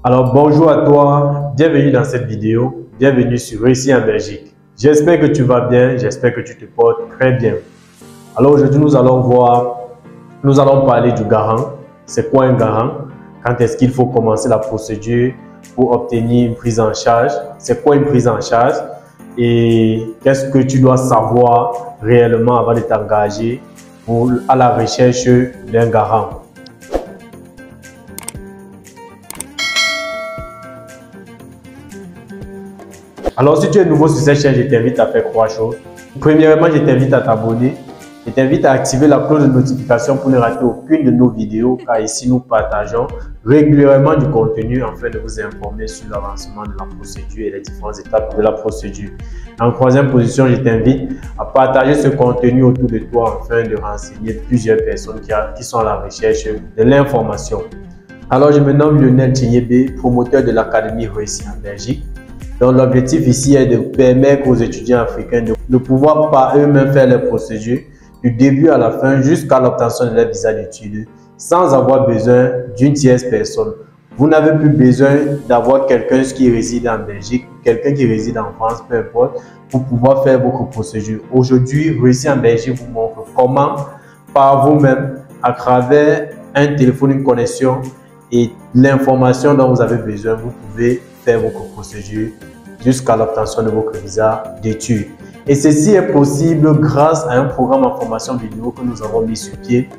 Alors bonjour à toi, bienvenue dans cette vidéo, bienvenue sur Réussir en Belgique. J'espère que tu vas bien, j'espère que tu te portes très bien. Alors aujourd'hui nous allons parler du garant. C'est quoi un garant? Quand est-ce qu'il faut commencer la procédure pour obtenir une prise en charge? C'est quoi une prise en charge? Et qu'est-ce que tu dois savoir réellement avant de t'engager à la recherche d'un garant? Alors, si tu es nouveau sur cette chaîne, je t'invite à faire 3 choses. Premièrement, je t'invite à t'abonner. Je t'invite à activer la cloche de notification pour ne rater aucune de nos vidéos, car ici, nous partageons régulièrement du contenu afin de vous informer sur l'avancement de la procédure et les différentes étapes de la procédure. En troisième position, je t'invite à partager ce contenu autour de toi afin de renseigner plusieurs personnes qui sont à la recherche de l'information. Alors, je me nomme Lionel Tchinyebe, promoteur de l'Académie Réussir en Belgique. Donc l'objectif ici est de permettre aux étudiants africains de pouvoir par eux-mêmes faire les procédures du début à la fin jusqu'à l'obtention de leur visa d'études sans avoir besoin d'une tierce personne. Vous n'avez plus besoin d'avoir quelqu'un qui réside en Belgique, quelqu'un qui réside en France, peu importe, pour pouvoir faire votre procédure. Aujourd'hui, Réussir en Belgique vous montre comment par vous-même, à travers un téléphone, une connexion et l'information dont vous avez besoin, vous pouvez faire votre procédure jusqu'à l'obtention de votre visa d'études. Et ceci est possible grâce à un programme en formation vidéo que nous avons mis sur pied.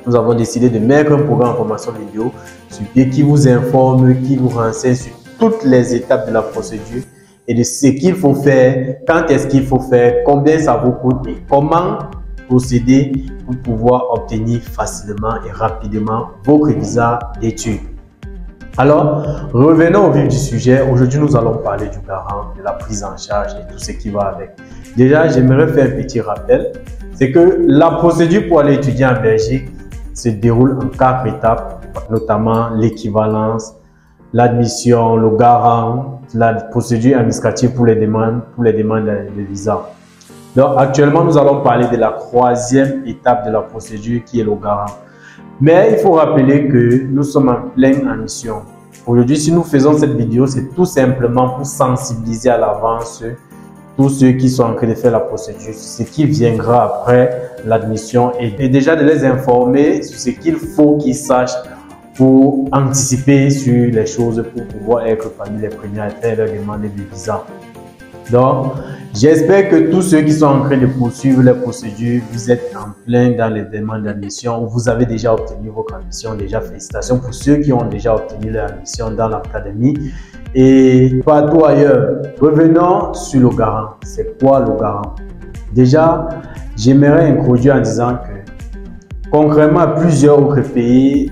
Nous avons décidé de mettre un programme en formation vidéo sur pied qui vous informe, qui vous renseigne sur toutes les étapes de la procédure et de ce qu'il faut faire, quand est-ce qu'il faut faire, combien ça vous coûte et comment procéder pour pouvoir obtenir facilement et rapidement votre visa d'études. Alors, revenons au vif du sujet. Aujourd'hui, nous allons parler du garant, de la prise en charge et tout ce qui va avec. Déjà, j'aimerais faire un petit rappel. C'est que la procédure pour aller étudier en Belgique se déroule en 4 étapes, notamment l'équivalence, l'admission, le garant, la procédure administrative pour les demandes de visa. Donc, actuellement, nous allons parler de la 3e étape de la procédure qui est le garant. Mais il faut rappeler que nous sommes en pleine admission. Aujourd'hui, si nous faisons cette vidéo, c'est tout simplement pour sensibiliser à l'avance tous ceux qui sont en train de faire la procédure, ce qui viendra après l'admission et déjà de les informer sur ce qu'il faut qu'ils sachent pour anticiper sur les choses pour pouvoir être parmi les premiers à faire leur demande de visa. Donc, j'espère que tous ceux qui sont en train de poursuivre les procédures, vous êtes en plein dans les demandes d'admission. Vous avez déjà obtenu votre admission. Déjà, félicitations pour ceux qui ont déjà obtenu leur admission dans l'académie. Et partout ailleurs, revenons sur le garant. C'est quoi le garant? Déjà, j'aimerais introduire en disant que concrètement à plusieurs autres pays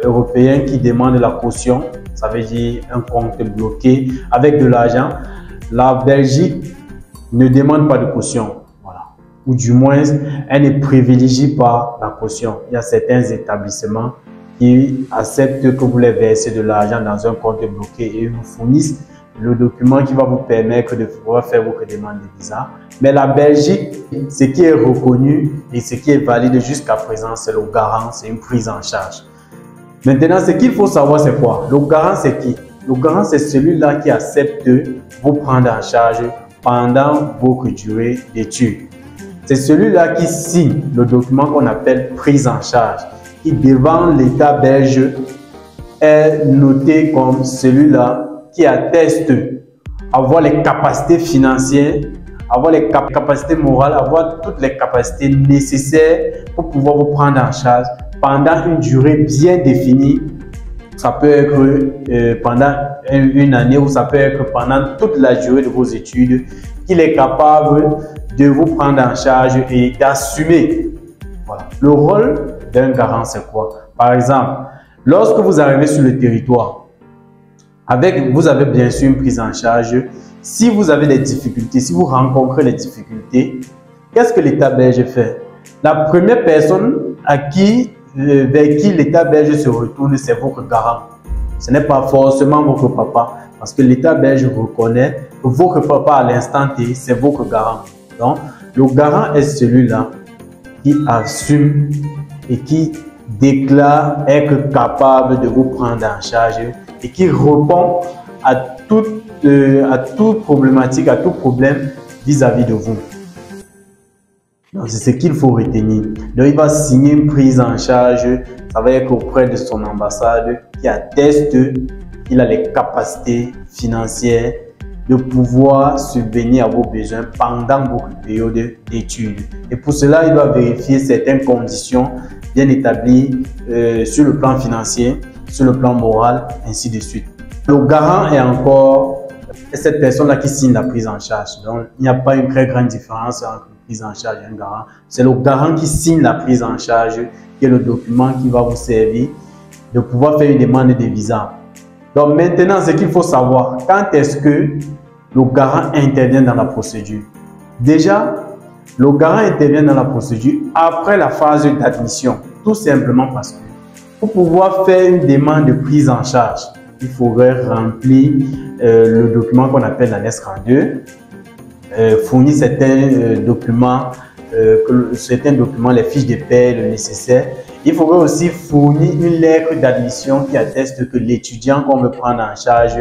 européens qui demandent la caution, ça veut dire un compte bloqué avec de l'argent. La Belgique ne demande pas de caution, voilà. Ou du moins, elle ne privilégie pas la caution. Il y a certains établissements qui acceptent que vous les versez de l'argent dans un compte bloqué et vous fournissent le document qui va vous permettre de pouvoir faire votre demande de visa. Mais la Belgique, ce qui est reconnu et ce qui est valide jusqu'à présent, c'est le garant, c'est une prise en charge. Maintenant, ce qu'il faut savoir, c'est quoi? Le garant, c'est qui? Le garant, c'est celui-là qui accepte de vous prendre en charge pendant votre durée d'études. C'est celui-là qui signe le document qu'on appelle prise en charge, qui devant l'État belge est noté comme celui-là qui atteste avoir les capacités financières, avoir les capacités morales, avoir toutes les capacités nécessaires pour pouvoir vous prendre en charge pendant une durée bien définie. Ça peut être pendant une année ou ça peut être pendant toute la durée de vos études qu'il est capable de vous prendre en charge et d'assumer. Voilà. Le rôle d'un garant, c'est quoi? Par exemple, lorsque vous arrivez sur le territoire, vous avez bien sûr une prise en charge. Si vous avez des difficultés, si vous rencontrez des difficultés, qu'est-ce que l'État belge fait? La première personne vers qui l'État belge se retourne, c'est votre garant. Ce n'est pas forcément votre papa, parce que l'État belge reconnaît que votre papa à l'instant T, c'est votre garant. Donc, le garant est celui-là qui assume et qui déclare être capable de vous prendre en charge et qui répond à toute problématique, à tout problème vis-à-vis de vous. C'est ce qu'il faut retenir. Donc, il va signer une prise en charge, ça va être auprès de son ambassade qui atteste qu'il a les capacités financières de pouvoir subvenir à vos besoins pendant votre période d'études. Et pour cela, il doit vérifier certaines conditions bien établies sur le plan financier, sur le plan moral, ainsi de suite. Le garant est encore cette personne-là qui signe la prise en charge. Donc, il n'y a pas une très grande différence entre une prise en charge et un garant. C'est le garant qui signe la prise en charge, qui est le document qui va vous servir de pouvoir faire une demande de visa. Donc maintenant, ce qu'il faut savoir, quand est-ce que le garant intervient dans la procédure? Déjà, le garant intervient dans la procédure après la phase d'admission, tout simplement parce que pour pouvoir faire une demande de prise en charge, il faudrait remplir le document qu'on appelle l'annexe 32, fournir certains documents, les fiches de paie, le nécessaire. Il faudrait aussi fournir une lettre d'admission qui atteste que l'étudiant qu'on veut prendre en charge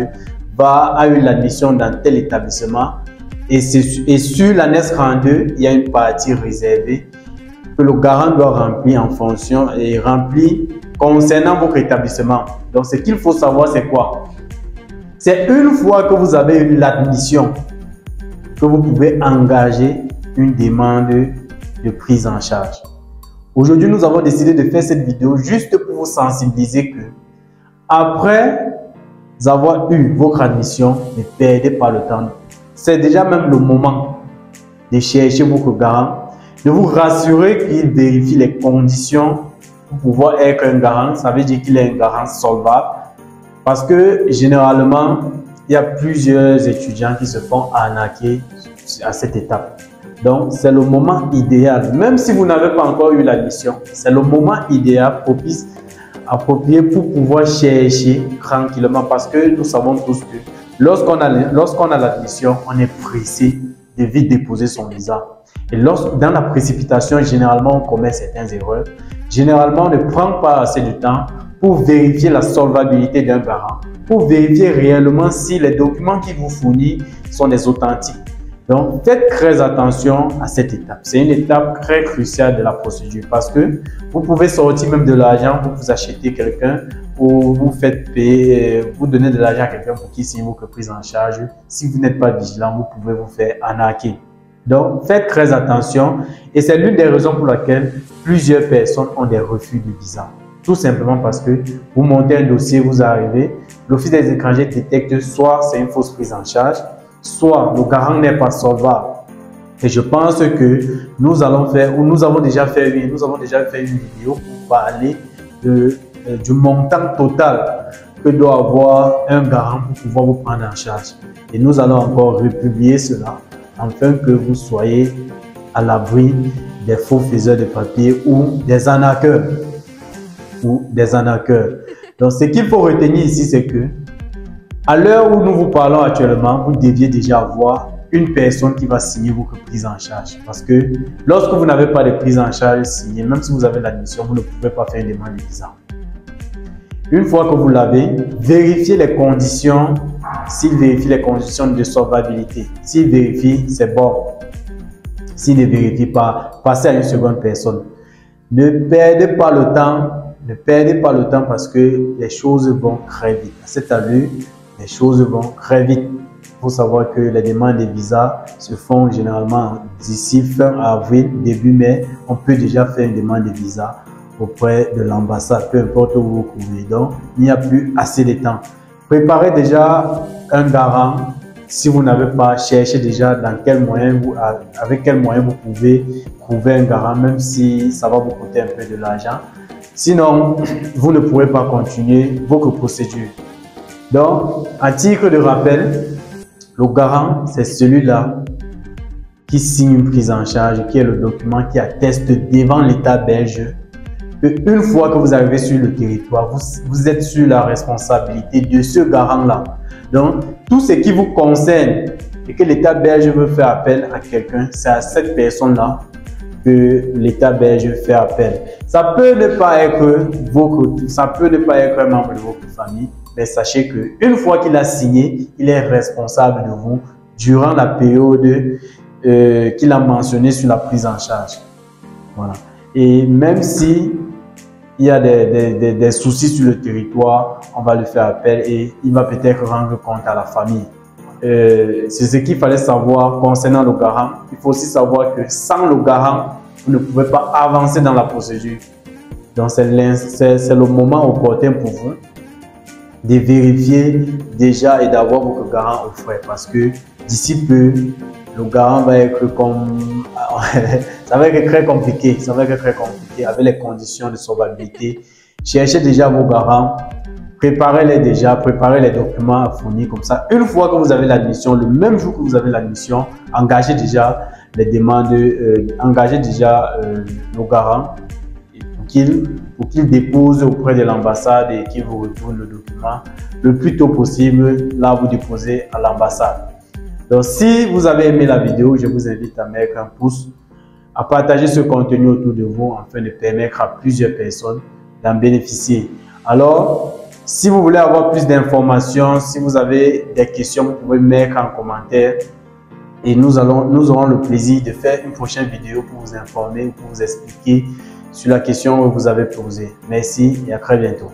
a eu l'admission dans tel établissement. Et sur l'annexe 32, il y a une partie réservée que le garant doit remplir en fonction et remplir concernant votre établissement. Donc, ce qu'il faut savoir, c'est quoi? C'est une fois que vous avez eu l'admission que vous pouvez engager une demande de prise en charge. Aujourd'hui, nous avons décidé de faire cette vidéo juste pour vous sensibiliser que après avoir eu votre admission, ne perdez pas le temps. C'est déjà même le moment de chercher votre garant, de vous rassurer qu'il vérifie les conditions pour pouvoir être un garant. Ça veut dire qu'il est un garant solvable. Parce que généralement, il y a plusieurs étudiants qui se font arnaquer à cette étape. Donc, c'est le moment idéal. Même si vous n'avez pas encore eu l'admission, c'est le moment idéal approprié pour pouvoir chercher tranquillement. Parce que nous savons tous que lorsqu'on a l'admission, on est pressé de vite déposer son visa. Et dans la précipitation, généralement, on commet certaines erreurs. Généralement, on ne prend pas assez de temps pour vérifier la solvabilité d'un garant, pour vérifier réellement si les documents qu'il vous fournit sont des authentiques. Donc, faites très attention à cette étape. C'est une étape très cruciale de la procédure parce que vous pouvez sortir même de l'argent pour vous acheter quelqu'un ou vous faites payer, vous donnez de l'argent à quelqu'un pour qu'il signe votre prise en charge. Si vous n'êtes pas vigilant, vous pouvez vous faire arnaquer. Donc, faites très attention et c'est l'une des raisons pour laquelle plusieurs personnes ont des refus de visa. Tout simplement parce que vous montez un dossier, vous arrivez, l'Office des étrangers détecte soit c'est une fausse prise en charge, soit le garant n'est pas solvable. Et je pense que nous avons déjà fait une vidéo pour parler du montant total que doit avoir un garant pour pouvoir vous prendre en charge. Et nous allons encore republier cela afin que vous soyez à l'abri des faux faiseurs de papier ou des arnaqueurs. Donc, ce qu'il faut retenir ici, c'est que à l'heure où nous vous parlons actuellement, vous deviez déjà avoir une personne qui va signer votre prise en charge. Parce que lorsque vous n'avez pas de prise en charge signée, même si vous avez l'admission, vous ne pouvez pas faire une demande de visa. Une fois que vous l'avez, vérifiez les conditions. S'il vérifie les conditions de solvabilité, s'il vérifie, c'est bon. S'il ne vérifie pas, passez à une seconde personne. Ne perdez pas le temps. Ne perdez pas le temps parce que les choses vont très vite. À cette allure, les choses vont très vite. Il faut savoir que les demandes de visa se font généralement d'ici fin avril, début mai. On peut déjà faire une demande de visa auprès de l'ambassade, peu importe où vous vous trouvez. Donc, il n'y a plus assez de temps. Préparez déjà un garant. Si vous n'avez pas, cherché déjà avec quel moyen vous pouvez trouver un garant, même si ça va vous coûter un peu de l'argent. Sinon, vous ne pourrez pas continuer votre procédure. Donc, à titre de rappel, le garant, c'est celui-là qui signe une prise en charge, qui est le document qui atteste devant l'État belge qu'une fois que vous arrivez sur le territoire, vous êtes sur la responsabilité de ce garant-là. Donc, tout ce qui vous concerne et que l'État belge veut faire appel à quelqu'un, c'est à cette personne-là que l'État belge fait appel. Ça peut ne pas être un membre de votre famille, Mais sachez qu'une fois qu'il a signé, il est responsable de vous durant la période qu'il a mentionné sur la prise en charge. Voilà. Et même si il y a des soucis sur le territoire, on va lui faire appel et il va peut-être rendre compte à la famille. C'est ce qu'il fallait savoir concernant le garant. Il faut aussi savoir que sans le garant, vous ne pouvez pas avancer dans la procédure. Donc c'est le moment opportun pour vous de vérifier déjà et d'avoir votre garant au frais, parce que d'ici peu, le garant va être comme... ça va être très compliqué, ça va être très compliqué avec les conditions de solvabilité. Cherchez déjà vos garants, préparez-les déjà, préparez les documents à fournir comme ça. Une fois que vous avez l'admission, le même jour que vous avez l'admission, engagez déjà les demandes, engagez déjà nos garants pour qu'ils déposent auprès de l'ambassade et qu'ils vous retournent le document le plus tôt possible. Là, vous déposez à l'ambassade. Donc, si vous avez aimé la vidéo, je vous invite à mettre un pouce, à partager ce contenu autour de vous afin de permettre à plusieurs personnes d'en bénéficier. Alors, si vous voulez avoir plus d'informations, si vous avez des questions, vous pouvez mettre en commentaire et nous aurons le plaisir de faire une prochaine vidéo pour vous informer, pour vous expliquer sur la question que vous avez posée. Merci et à très bientôt.